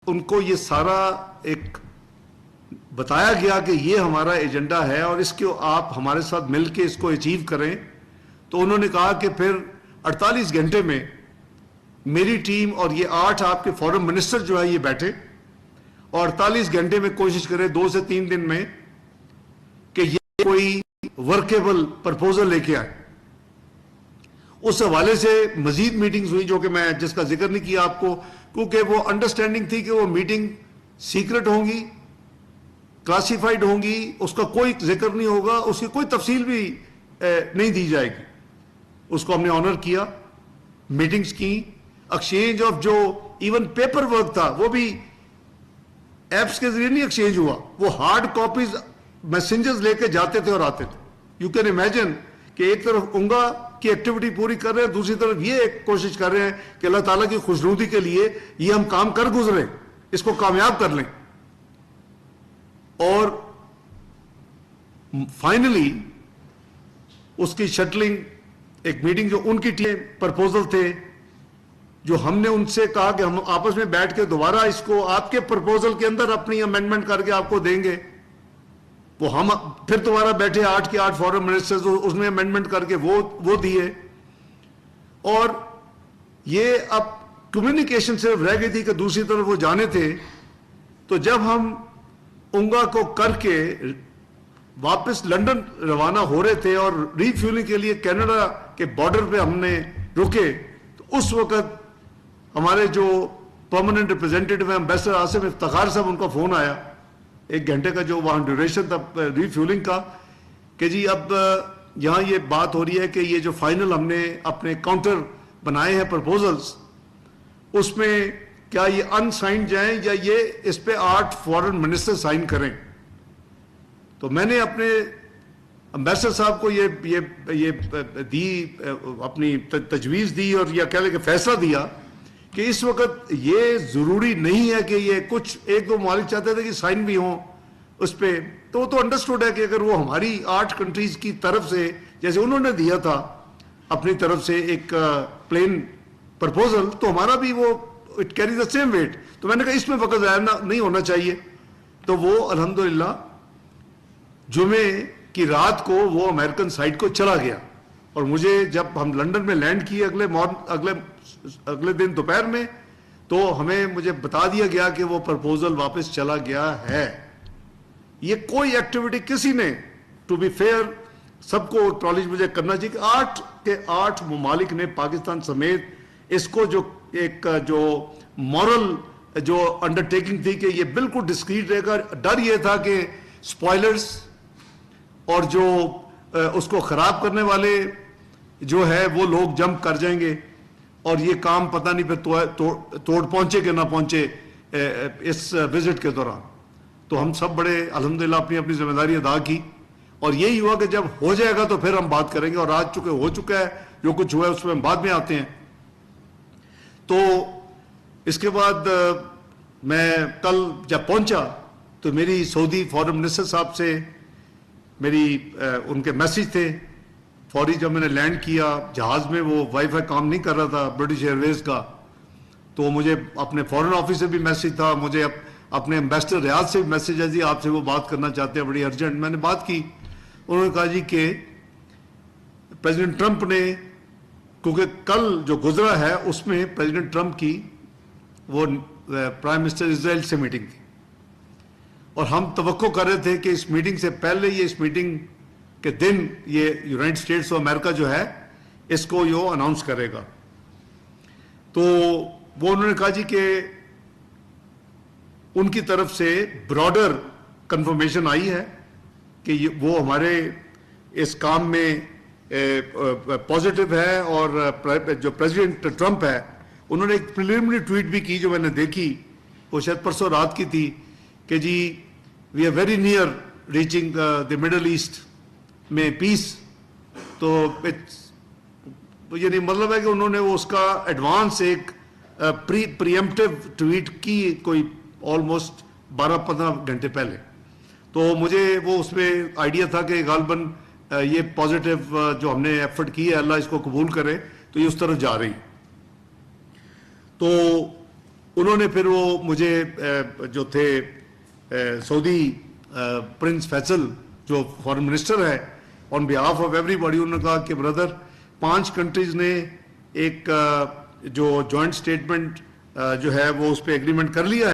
ان کو یہ سارا ایک بتایا گیا کہ یہ ہمارا ایجنڈا ہے اور اس کو آپ ہمارے ساتھ مل کے اس کو اچیو کریں. تو انہوں نے کہا کہ پھر 48 گھنٹے میں میری ٹیم اور یہ 8 آپ کے فورن منسٹر جو ہے یہ بیٹھے اور 48 گھنٹے میں کوشش کرے 2 سے 3 دن میں کہ یہ کوئی ورکیبل پرپوزل لے کے آئے. اس حوالے سے مزید میٹنگز ہوئی جو کہ میں جس کا ذکر نہیں کیا آپ کو, کیونکہ وہ انڈرسٹینڈنگ تھی کہ وہ میٹنگ سیکرٹ ہوں گی, کلاسیفائڈ ہوں گی, اس کا کوئی ذکر نہیں ہوگا, اس کی کوئی تفصیل بھی نہیں دی جائے گی. اس کو ہم نے آنر کیا, میٹنگز کی, ایکسچینج آف جو ایون پیپر ورک تھا وہ بھی ایپس کے ذریعے نہیں ایکسچینج ہوا, وہ ہارڈ کاپیز میسنجرز لے کے جاتے تھے اور آتے تھے. یو کین امیجن کہ ایک طرف اونگا کی ایکٹیویٹی پوری کر رہے ہیں, دوسری طرف یہ ایک کوشش کر رہے ہیں کہ اللہ تعالیٰ کی خوشنودی کے لیے یہ ہم کام کر گزرے, اس کو کامیاب کر لیں. اور فائنلی اس کی شٹلنگ ایک میٹنگ جو ان کی ٹیم پرپوزل تھے جو ہم نے ان سے کہا کہ ہم آپس میں بیٹھ کے دوبارہ اس کو آپ کے پرپوزل کے اندر اپنی امینڈمنٹ کر کے آپ کو دیں گے, وہ ہم پھر دوبارہ بیٹھے 8 کے 8 فورن منسٹرز اس میں امینڈمنٹ کر کے وہ دیے. اور یہ اب کمیونیکیشن صرف رہ گئی تھی کہ دوسری طرف وہ جانے تھے. تو جب ہم اونگا کو کر کے واپس لنڈن روانہ ہو رہے تھے اور ری فیولنگ کے لیے کینیڈا کے بارڈر پہ ہم نے رکے, تو اس وقت ہمارے جو پرماننٹ ریپرزینٹیٹو ہیں امبیسڈر آصف افتخار صاحب, ان کا فون آیا 1 گھنٹے کا جو وہاں ڈیوریشن تھا ری فیولنگ کا, کہ جی اب یہاں یہ بات ہو رہی ہے کہ یہ جو فائنل ہم نے اپنے کاؤنٹر بنائے ہیں پرپوزلز, اس میں کیا یہ ان سائن جائیں یا یہ اس پہ 8 فورن منسٹر سائن کریں. تو میں نے اپنے امبیسڈر صاحب کو یہ دی, اپنی تجویز دی اور یا کہہ لیں کہ فیصلہ دیا کہ اس وقت یہ ضروری نہیں ہے کہ یہ کچھ 1-2 ممالک چاہتے تھے کہ سائن بھی ہوں اس پہ. تو وہ تو انڈرسٹوڈ ہے کہ اگر وہ ہماری 8 کنٹریز کی طرف سے جیسے انہوں نے دیا تھا اپنی طرف سے ایک پلین پرپوزل, تو ہمارا بھی وہ it carry the same weight. تو میں نے کہا اس میں وقت ضائع نہیں ہونا چاہیے. تو وہ الحمدللہ جمعے کی رات کو وہ امریکن سائٹ کو چلا گیا, اور مجھے جب ہم لنڈن میں لینڈ کیے اگلے دن دوپہر میں, تو مجھے بتا دیا گیا کہ وہ پرپوزل واپس چلا گیا ہے. یہ کوئی ایکٹیویٹی کسی نے, ٹو بی فیئر سب کو اکنالج مجھے کرنا چاہیے کہ 8 کے 8 ممالک نے پاکستان سمیت اس کو جو مورل جو انڈرٹیکنگ تھی کہ یہ بالکل ڈسکریٹ رہے گا. ڈر یہ تھا کہ سپوائلرز اور جو اس کو خراب کرنے والے جو ہے وہ لوگ جمپ کر جائیں گے اور یہ کام پتہ نہیں پھر توڑ پہنچے کہ نہ پہنچے اس وزٹ کے دوران. تو ہم سب بڑے الحمدللہ اپنی اپنی ذمہ داری ادا کی, اور یہی ہوا کہ جب ہو جائے گا تو پھر ہم بات کریں گے, اور آج چونکہ ہو چکا ہے جو کچھ ہوا ہے اس میں ہم بعد میں آتے ہیں. تو اس کے بعد میں کل جب پہنچا تو میری سعودی فورن منسٹر صاحب سے ان کے میسیج تھے فوری. جب میں نے لینڈ کیا جہاز میں, وہ وائی فائی کام نہیں کر رہا تھا برٹش ایئر ویز کا, تو مجھے اپنے فورن آفس سے بھی میسیج تھا, مجھے اپنے امبیسڈر ریاض سے بھی میسیج ہے, جی آپ سے وہ بات کرنا چاہتے ہیں بڑی ارجنٹ. میں نے بات کی, انہوں نے کہا جی کہ پریزیڈنٹ ٹرمپ نے, کیونکہ کل جو گزرا ہے اس میں پریزیڈنٹ ٹرمپ کی وہ پرائم منسٹر اسرائیل سے میٹنگ تھی, اور ہم توقع کر رہے تھے کہ اس میٹنگ سے پہلے یہ اس میٹنگ کے دن یہ یونائٹڈ اسٹیٹس آف امریکہ جو ہے اس کو یہ اناؤنس کرے گا. تو وہ انہوں نے کہا جی کہ ان کی طرف سے براڈر کنفرمیشن آئی ہے کہ وہ ہمارے اس کام میں پازیٹیو ہے, اور جو پریزیڈنٹ ٹرمپ ہے انہوں نے ایک پریلیمنری ٹویٹ بھی کی جو میں نے دیکھی, وہ شاید پرسوں رات کی تھی, کہ جی we are very near reaching the Middle East میں پیس. تو یعنی مطلب ہے کہ انہوں نے وہ اس کا ایڈوانس ایک پریمپٹیو ٹویٹ کی کوئی آلموسٹ 12-15 گھنٹے پہلے. تو مجھے وہ اس میں آئیڈیا تھا کہ غالباً یہ پازیٹیو جو ہم نے ایفرٹ کی ہے اللہ اس کو قبول کرے, تو یہ اس طرف جا رہی. تو انہوں نے پھر وہ مجھے جو تھے سعودی پرنس فیصل جو فارن منسٹر ہے آن بیہاف آف ایوری باڈی, انہوں نے کہا کہ بردر 5 کنٹریز نے ایک جو جوائنٹ سٹیٹمنٹ جو ہے وہ اس پہ ایگریمنٹ کر لیا ہے.